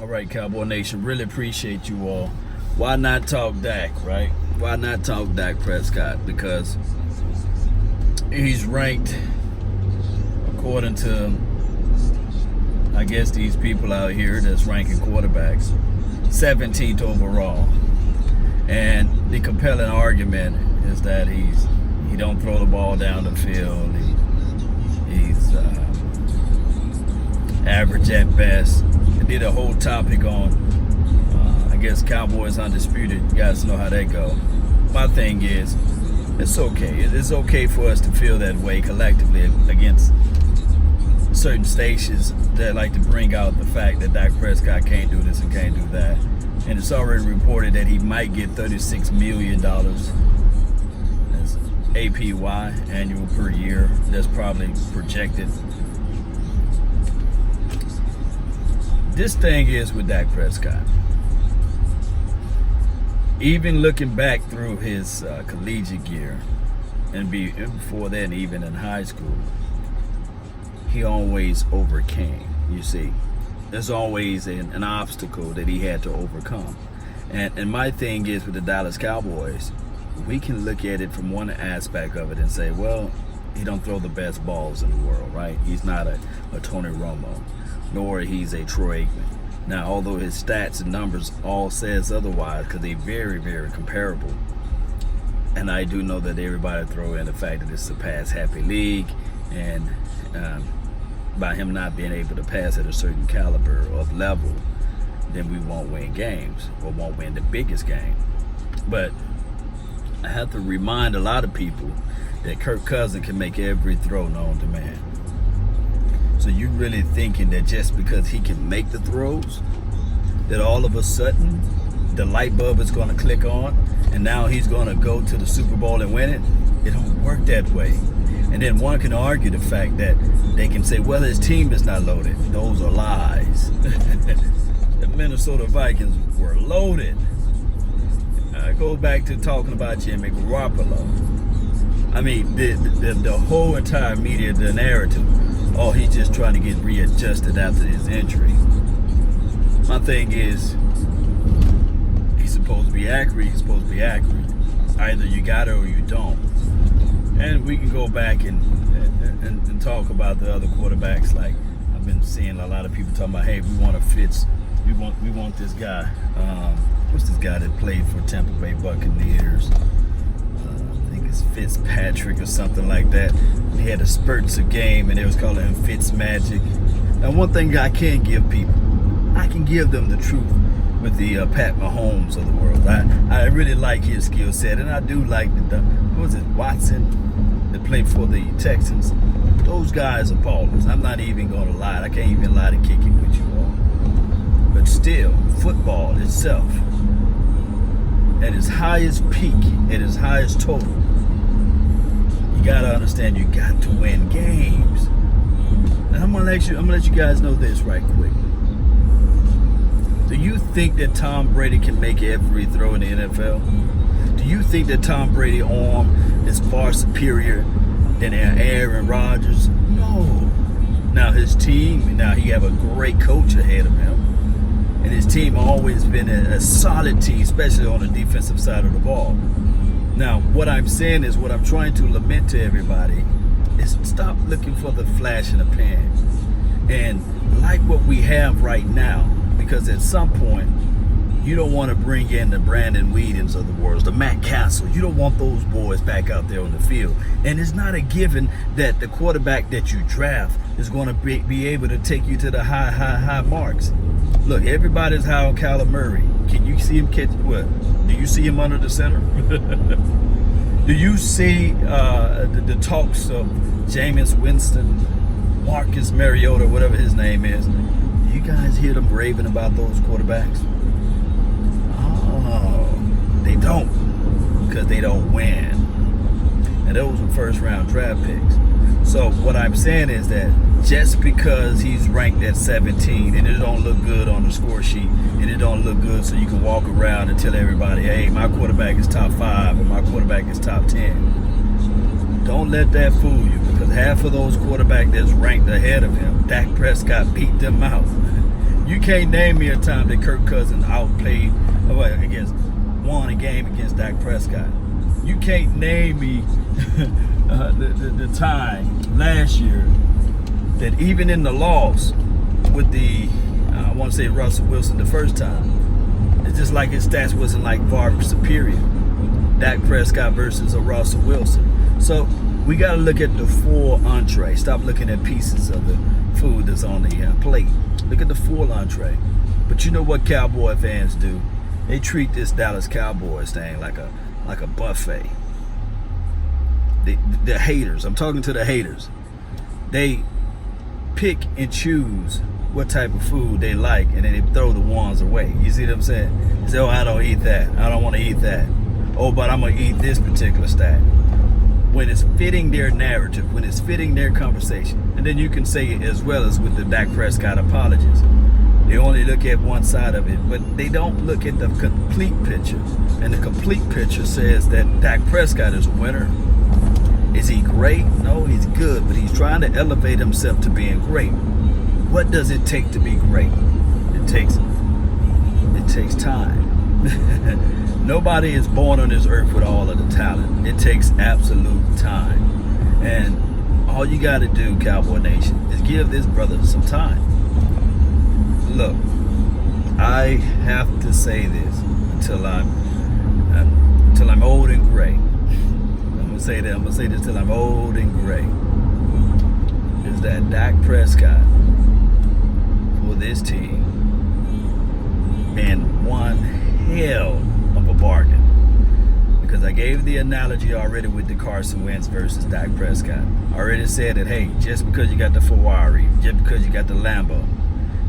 All right, Cowboy Nation, really appreciate you all. Why not talk Dak, right? Why not talk Dak Prescott? Because he's ranked, according to, I guess, these people out here that's ranking quarterbacks, 17th overall. And the compelling argument is that he don't throw the ball down the field. He's average at best. I did a whole topic on, I guess, Cowboys Undisputed. You guys know how that go. My thing is, it's okay. It's okay for us to feel that way collectively against certain stations that like to bring out the fact that Dak Prescott can't do this and can't do that. And it's already reported that he might get $36 million. That's APY, annual per year. That's probably projected. This thing is with Dak Prescott. Even looking back through his collegiate year and before then, even in high school, he always overcame. You see, there's always an obstacle that he had to overcome. And my thing is with the Dallas Cowboys, we can look at it from one aspect of it and say, well, he don't throw the best balls in the world, right? He's not a Tony Romo, nor he's a Troy Aikman. Now, although his stats and numbers all says otherwise, because they're very, very comparable, and I do know that everybody throw in the fact that it's a pass-happy league, and by him not being able to pass at a certain caliber of level, then we won't win games, or won't win the biggest game. But I have to remind a lot of people that Kirk Cousins can make every throw known to man. So you really thinking that just because he can make the throws, that all of a sudden the light bulb is going to click on and now he's going to go to the Super Bowl and win it? It don't work that way. And then one can argue the fact that they can say, well, his team is not loaded. Those are lies. The Minnesota Vikings were loaded. I go back to talking about Jimmy Garoppolo. I mean, the whole entire media, the narrative, oh, he's just trying to get readjusted after his injury. My thing is, he's supposed to be accurate. He's supposed to be accurate. Either you got it or you don't. And we can go back and talk about the other quarterbacks. Like I've been seeing a lot of people talking about, hey, we want a Fitz. We want this guy. What's this guy that played for Tampa Bay Buccaneers? I think it's Fitzpatrick or something like that. He had a spurts of game, and they was calling him Fitz Magic. Now, one thing I can give people, I can give them the truth with the Pat Mahomes of the world. I really like his skill set, and I do like what was it, Watson, that played for the Texans. Those guys are ballers. I'm not even going to lie. I can't even lie to kick it with you all. But still, football itself, at its highest peak, at its highest total, you gotta understand you got to win games. And I'm gonna let you guys know this right quick. Do you think that Tom Brady can make every throw in the NFL? Do you think that Tom Brady's arm is far superior than Aaron Rodgers? No. Now his team, he have a great coach ahead of him. And his team always been a solid team, especially on the defensive side of the ball. Now, what I'm saying is, what I'm trying to lament to everybody is stop looking for the flash in the pan. And like what we have right now, because at some point, you don't want to bring in the Brandon Weedens of the world, the Matt Castle. You don't want those boys back out there on the field. And it's not a given that the quarterback that you draft is going to be able to take you to the high marks. Look, everybody's high on Kyler Murray. Can you see him catch what? Do you see him under the center? Do you see the talks of Jameis Winston, Marcus Mariota, whatever his name is? Do you guys hear them raving about those quarterbacks? Oh, they don't, because they don't win. And those were first-round draft picks. So what I'm saying is that just because he's ranked at 17 and it don't look good on the score sheet and it don't look good so you can walk around and tell everybody, hey, my quarterback is top 5 or my quarterback is top 10. Don't let that fool you, because half of those quarterbacks that's ranked ahead of him, Dak Prescott beat them out. You can't name me a time that Kirk Cousins outplayed won a game against Dak Prescott. You can't name me the time last year that even in the loss with I want to say Russell Wilson the first time, it's just like his stats wasn't like far superior. Dak Prescott versus a Russell Wilson. So we got to look at the full entree. Stop looking at pieces of the food that's on the plate. Look at the full entree. But you know what Cowboy fans do? They treat this Dallas Cowboys thing like a buffet. The haters, I'm talking to the haters. They pick and choose what type of food they like, and then they throw the ones away. You see what I'm saying? They say, oh, I don't eat that. I don't want to eat that. Oh, but I'm going to eat this particular stack. When it's fitting their narrative, when it's fitting their conversation. And then you can say it as well as with the Dak Prescott apologies. They only look at one side of it, but they don't look at the complete picture. And the complete picture says that Dak Prescott is a winner. Is he great? No, he's good, but he's trying to elevate himself to being great. What does it take to be great? It takes time. Nobody is born on this earth with all of the talent. It takes absolute time. And all you got to do, Cowboy Nation, is give this brother some time. Look, I have to say this until I'm old and gray. I'm gonna say this till I'm old and gray. Is that Dak Prescott for this team and one hell of a bargain. Because I gave the analogy already with the Carson Wentz versus Dak Prescott. I already said that, hey, just because you got the Ferrari, just because you got the Lambo,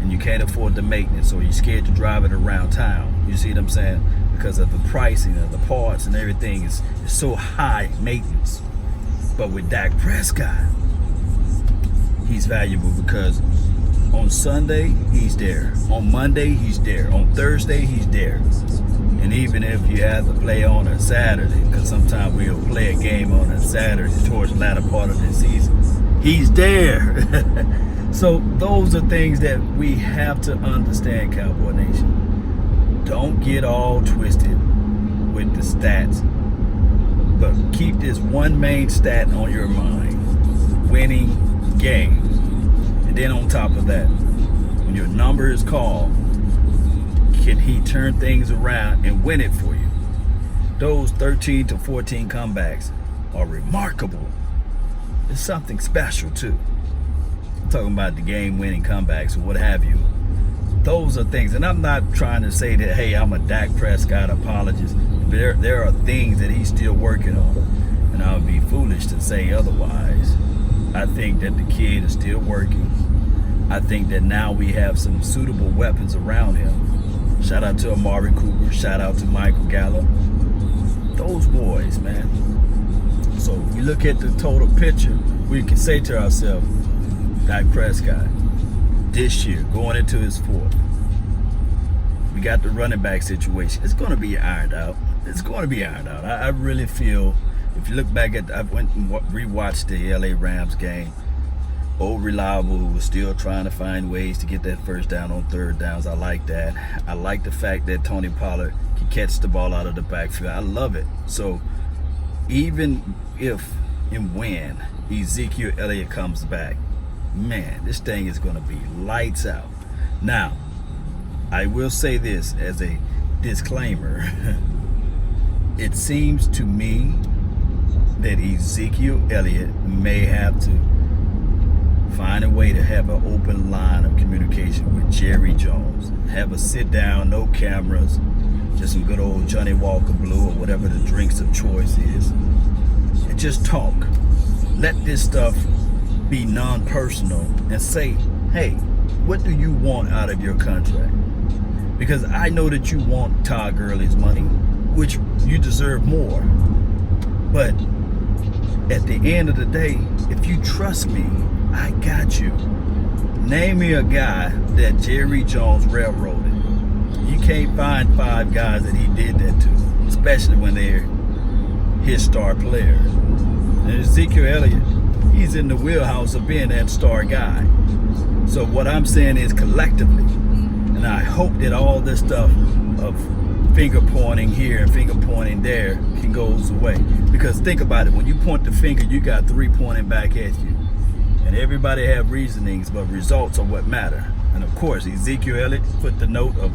and you can't afford the maintenance, or you're scared to drive it around town, you see what I'm saying? Because of the pricing of the parts and everything is so high maintenance. But with Dak Prescott, he's valuable because on Sunday, he's there. On Monday, he's there. On Thursday, he's there. And even if you have to play on a Saturday, because sometimes we'll play a game on a Saturday towards the latter part of the season, he's there. So those are things that we have to understand, Cowboy Nation. Don't get all twisted with the stats, but keep this one main stat on your mind: winning games. And then on top of that, when your number is called, can he turn things around and win it for you? Those 13 to 14 comebacks are remarkable. It's something special too. I'm talking about the game-winning comebacks or what have you. Those are things, and I'm not trying to say that, hey, I'm a Dak Prescott apologist. There are things that he's still working on, and I would be foolish to say otherwise. I think that the kid is still working. I think that now we have some suitable weapons around him. Shout out to Amari Cooper. Shout out to Michael Gallup. Those boys, man. So if we look at the total picture, we can say to ourselves, Dak Prescott, this year, going into his fourth, we got the running back situation. It's going to be ironed out. It's going to be ironed out. I really feel, if you look back I went and rewatched the LA Rams game. Old Reliable was still trying to find ways to get that first down on third downs. I like that. I like the fact that Tony Pollard can catch the ball out of the backfield. I love it. So even if and when Ezekiel Elliott comes back, man, this thing is going to be lights out. Now, I will say this as a disclaimer. It seems to me that Ezekiel Elliott may have to find a way to have an open line of communication with Jerry Jones. Have a sit down, no cameras, just some good old Johnny Walker Blue or whatever the drinks of choice is. And just talk. Let this stuff be non-personal and say, hey, what do you want out of your contract? Because I know that you want Todd Gurley's money, which you deserve more. But at the end of the day, if you trust me, I got you. Name me a guy that Jerry Jones railroaded. You can't find 5 guys that he did that to, especially when they're his star players. And Ezekiel Elliott, he's in the wheelhouse of being that star guy. So what I'm saying is, collectively, And I hope that all this stuff of finger pointing here and finger pointing there goes away. Because think about it, when you point the finger, you got 3 pointing back at you. And everybody have reasonings, but results are what matter. And of course, Ezekiel Elliott put the note of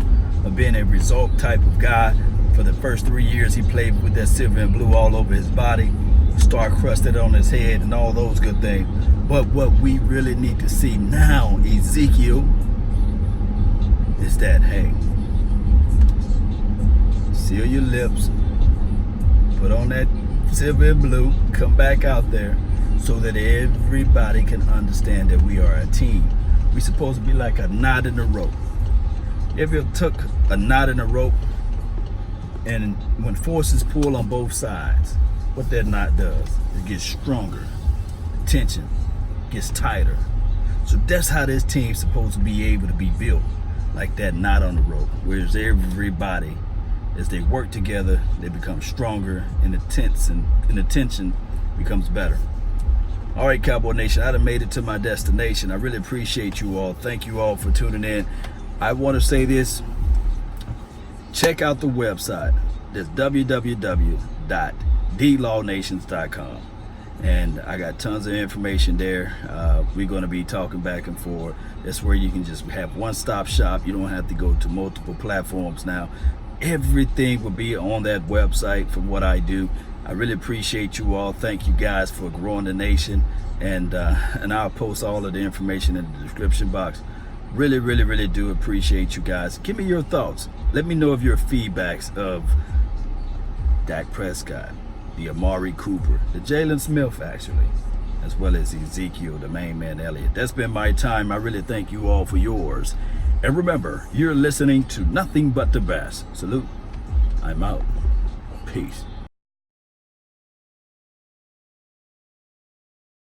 being a result type of guy. For the first 3 years, he played with that silver and blue all over his body, star crusted on his head, and all those good things. But what we really need to see now, Ezekiel, is that, hey, seal your lips, put on that silver and blue, come back out there so that everybody can understand that we are a team. We're supposed to be like a knot in a rope. If you took a knot in a rope, and when forces pull on both sides, what that knot does, it gets stronger. The tension gets tighter. So that's how this team's supposed to be able to be built, like that knot on the rope. Whereas everybody, as they work together, they become stronger, and the tension becomes better. All right, Cowboy Nation, I done made it to my destination. I really appreciate you all. Thank you all for tuning in. I want to say this. Check out the website. That's www.dlawnations.com. And I got tons of information there. We're going to be talking back and forth. That's where you can just have one-stop shop. You don't have to go to multiple platforms now. Everything will be on that website from what I do. I really appreciate you all. Thank you guys for growing the nation. And I'll post all of the information in the description box. Really, really, really do appreciate you guys. Give me your thoughts. Let me know of your feedbacks of Dak Prescott, the Amari Cooper, the Jalen Smith, actually, as well as Ezekiel, the main man, Elliott. That's been my time. I really thank you all for yours. And remember, you're listening to nothing but the best. Salute. I'm out. Peace.